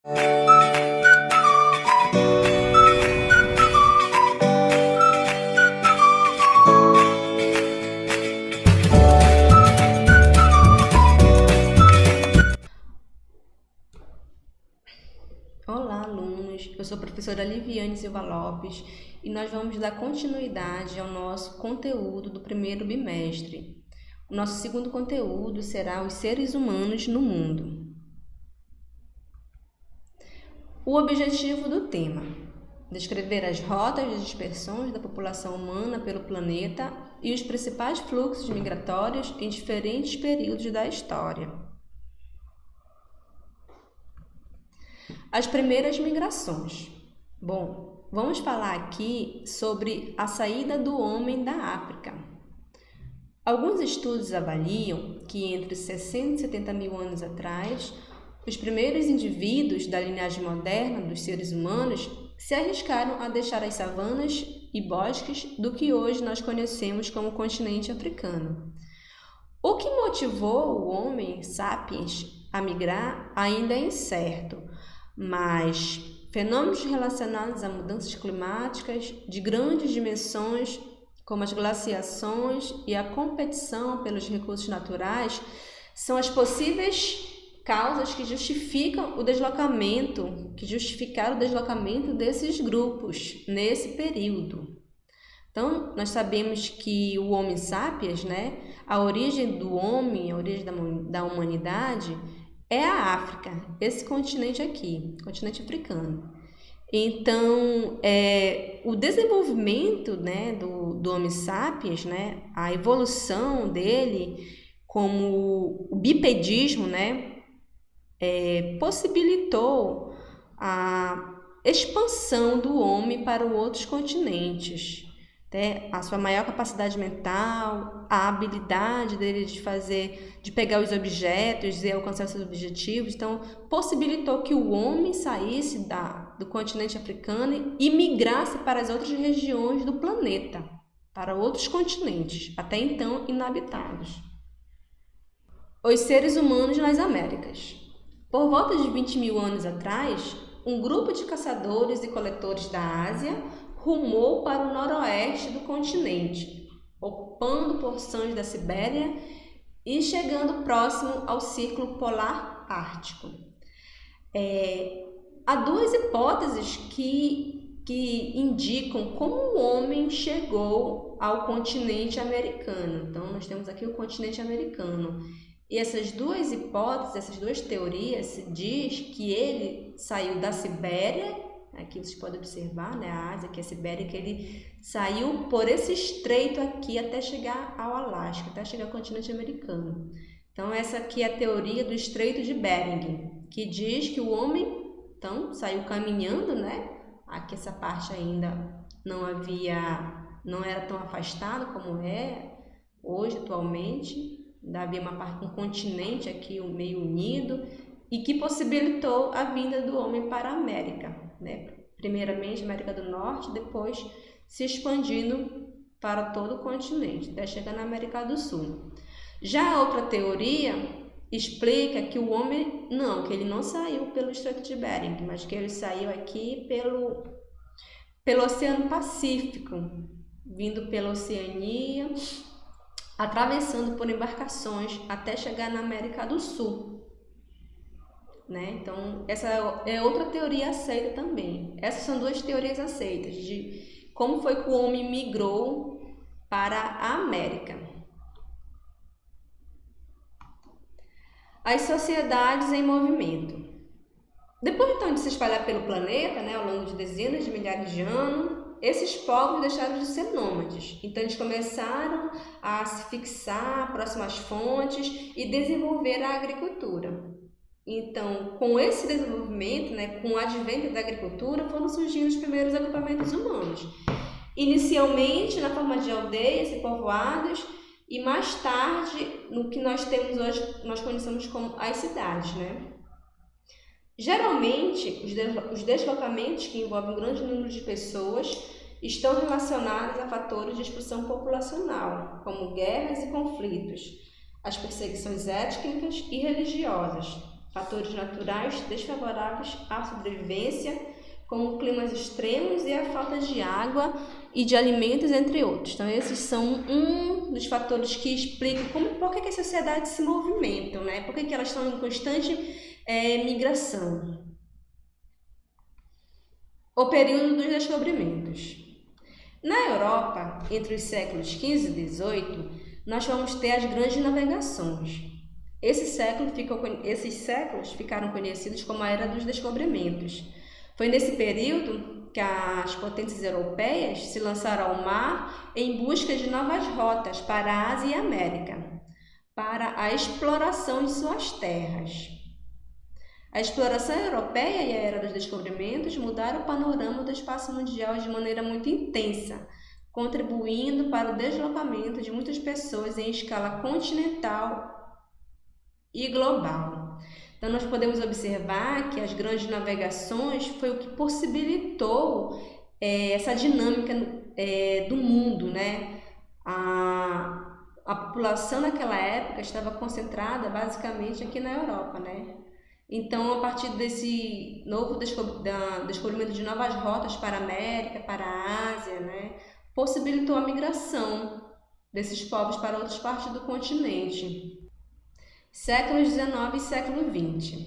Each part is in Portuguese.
Olá, alunos! Eu sou a professora Liviane Silva Lopes e nós vamos dar continuidade ao nosso conteúdo do primeiro bimestre. O nosso segundo conteúdo será os seres humanos no mundo. O objetivo do tema: descrever as rotas de dispersões da população humana pelo planeta e os principais fluxos migratórios em diferentes períodos da história. As primeiras migrações. Bom, vamos falar aqui sobre a saída do homem da África. Alguns estudos avaliam que entre 60 e 70 mil anos atrás, os primeiros indivíduos da linhagem moderna dos seres humanos se arriscaram a deixar as savanas e bosques do que hoje nós conhecemos como continente africano. O que motivou o Homo sapiens a migrar ainda é incerto, mas fenômenos relacionados a mudanças climáticas de grandes dimensões, como as glaciações e a competição pelos recursos naturais, são as possíveis causas que justificaram o deslocamento desses grupos nesse período. Então, nós sabemos que o Homo sapiens, a origem do homem, a origem da humanidade, é a África, esse continente aqui, continente africano. Então, o desenvolvimento do Homo sapiens, a evolução dele como o bipedismo, possibilitou a expansão do homem para outros continentes. A sua maior capacidade mental, a habilidade dele de pegar os objetos e alcançar seus objetivos, então possibilitou que o homem saísse do continente africano e migrasse para as outras regiões do planeta, para outros continentes, até então inabitados. Os seres humanos nas Américas. Por volta de 20 mil anos atrás, um grupo de caçadores e coletores da Ásia rumou para o noroeste do continente, ocupando porções da Sibéria e chegando próximo ao Círculo Polar Ártico. Há duas hipóteses que indicam como o homem chegou ao continente americano. Então, nós temos aqui o continente americano. E essas duas hipóteses, essas duas teorias, se diz que ele saiu da Sibéria. Aqui vocês podem observar, a Ásia, que é a Sibéria, que ele saiu por esse estreito aqui até chegar ao Alasca, até chegar ao continente americano. Então, essa aqui é a teoria do Estreito de Bering, que diz que o homem, então, saiu caminhando, Aqui essa parte ainda não era tão afastado como é hoje, atualmente. Ainda havia um continente aqui meio unido e que possibilitou a vinda do homem para a América. Primeiramente América do Norte, depois se expandindo para todo o continente, até chegar na América do Sul. Já a outra teoria explica que o homem que ele não saiu pelo Estreito de Bering, mas que ele saiu aqui pelo Oceano Pacífico, vindo pela Oceania, atravessando por embarcações até chegar na América do Sul. Então, essa é outra teoria aceita também. Essas são duas teorias aceitas de como foi que o homem migrou para a América. As sociedades em movimento. Depois, então, de se espalhar pelo planeta, ao longo de dezenas de milhares de anos, esses povos deixaram de ser nômades. Então, eles começaram a se fixar próximo às fontes e desenvolver a agricultura. Então, com esse desenvolvimento, com o advento da agricultura, foram surgindo os primeiros agrupamentos humanos. Inicialmente na forma de aldeias e povoados, e mais tarde no que nós temos hoje, nós conhecemos como as cidades. Geralmente, os deslocamentos que envolvem um grande número de pessoas estão relacionados a fatores de expulsão populacional, como guerras e conflitos, as perseguições étnicas e religiosas, fatores naturais desfavoráveis à sobrevivência, como climas extremos e a falta de água e de alimentos, entre outros. Então, esses são um dos fatores que explicam por que as sociedades se movimentam, né? Por que elas estão em constante migração. O período dos descobrimentos. Na Europa, entre os séculos XV e XVIII, nós vamos ter as grandes navegações. Esses séculos ficaram conhecidos como a Era dos Descobrimentos. Foi nesse período que as potências europeias se lançaram ao mar em busca de novas rotas para a Ásia e a América, para a exploração de suas terras. A exploração europeia e a Era dos Descobrimentos mudaram o panorama do espaço mundial de maneira muito intensa, contribuindo para o deslocamento de muitas pessoas em escala continental e global. Então, nós podemos observar que as grandes navegações foi o que possibilitou essa dinâmica do mundo, né? A população naquela época estava concentrada basicamente aqui na Europa, né? Então, a partir desse novo descobrimento de novas rotas para a América, para a Ásia, né, possibilitou a migração desses povos para outras partes do continente. Séculos XIX e século XX.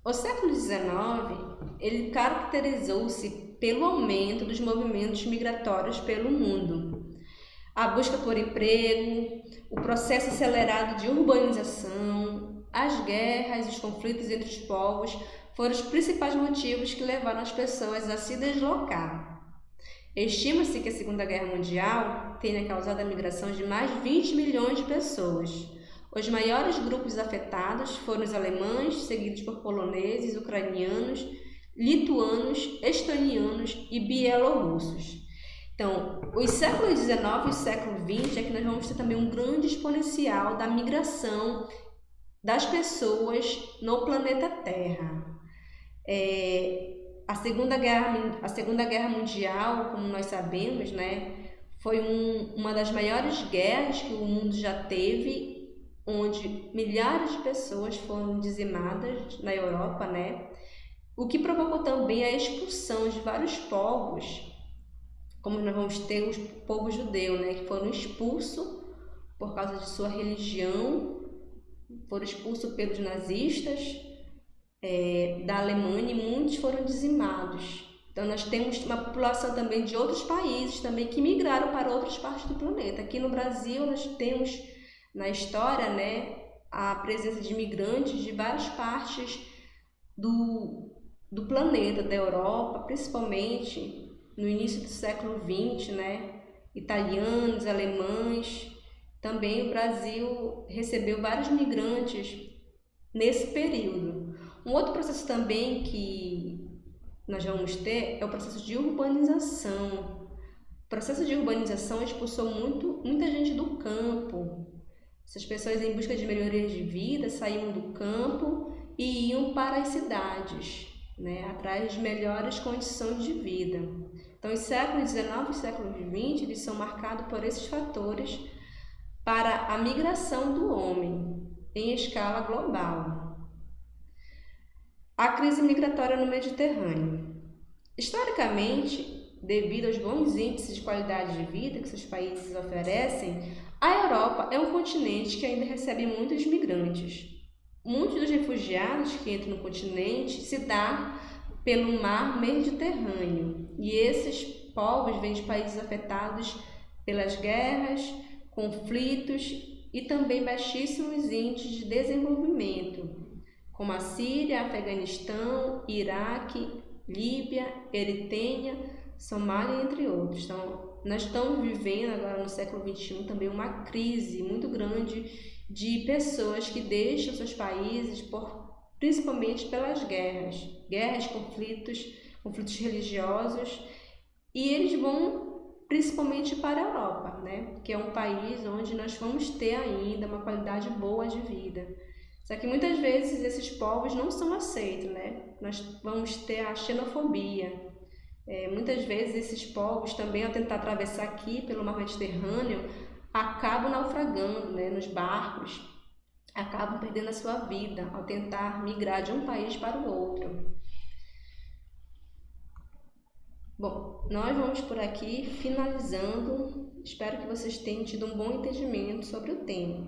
O século XIX, ele caracterizou-se pelo aumento dos movimentos migratórios pelo mundo. A busca por emprego, o processo acelerado de urbanização, as guerras e os conflitos entre os povos foram os principais motivos que levaram as pessoas a se deslocar. Estima-se que a Segunda Guerra Mundial tenha causado a migração de mais de 20 milhões de pessoas. Os maiores grupos afetados foram os alemães, seguidos por poloneses, ucranianos, lituanos, estonianos e bielorrussos. Então, os séculos XIX e o século XX é que nós vamos ter também um grande exponencial da migração das pessoas no planeta Terra. A Segunda Guerra Mundial, como nós sabemos, né, foi uma das maiores guerras que o mundo já teve, onde milhares de pessoas foram dizimadas na Europa, né, o que provocou também a expulsão de vários povos, como nós vamos ter o povo judeu, né, que foram expulsos por causa de sua religião, foram expulsos pelos nazistas da Alemanha e muitos foram dizimados. Então nós temos uma população também de outros países também que migraram para outras partes do planeta. Aqui no Brasil nós temos na história, né, a presença de imigrantes de várias partes do planeta, da Europa, principalmente no início do século XX, né, italianos, alemães. Também o Brasil recebeu vários migrantes nesse período. Um outro processo também que nós vamos ter é o processo de urbanização. O processo de urbanização expulsou muita gente do campo. Essas pessoas, em busca de melhorias de vida, saíam do campo e iam para as cidades, né, atrás de melhores condições de vida. Então, os séculos XIX e séculos XX eles são marcados por esses fatores para a migração do homem em escala global. A crise migratória no Mediterrâneo. Historicamente, devido aos bons índices de qualidade de vida que seus países oferecem, a Europa é um continente que ainda recebe muitos migrantes. Muitos dos refugiados que entram no continente se dão pelo mar Mediterrâneo, e esses povos vêm de países afetados pelas guerras, conflitos e também baixíssimos índices de desenvolvimento, como a Síria, Afeganistão, Iraque, Líbia, Eritreia, Somália, entre outros. Então, nós estamos vivendo agora no século XXI também uma crise muito grande de pessoas que deixam seus países principalmente pelas guerras, conflitos religiosos, e eles vão principalmente para a Europa, né? Que é um país onde nós vamos ter ainda uma qualidade boa de vida. Só que muitas vezes esses povos não são aceitos, né? Nós vamos ter a xenofobia. Muitas vezes esses povos também, ao tentar atravessar aqui pelo mar Mediterrâneo, acabam naufragando, né, nos barcos. acabam perdendo a sua vida ao tentar migrar de um país para o outro. Bom, nós vamos por aqui finalizando. Espero que vocês tenham tido um bom entendimento sobre o tema.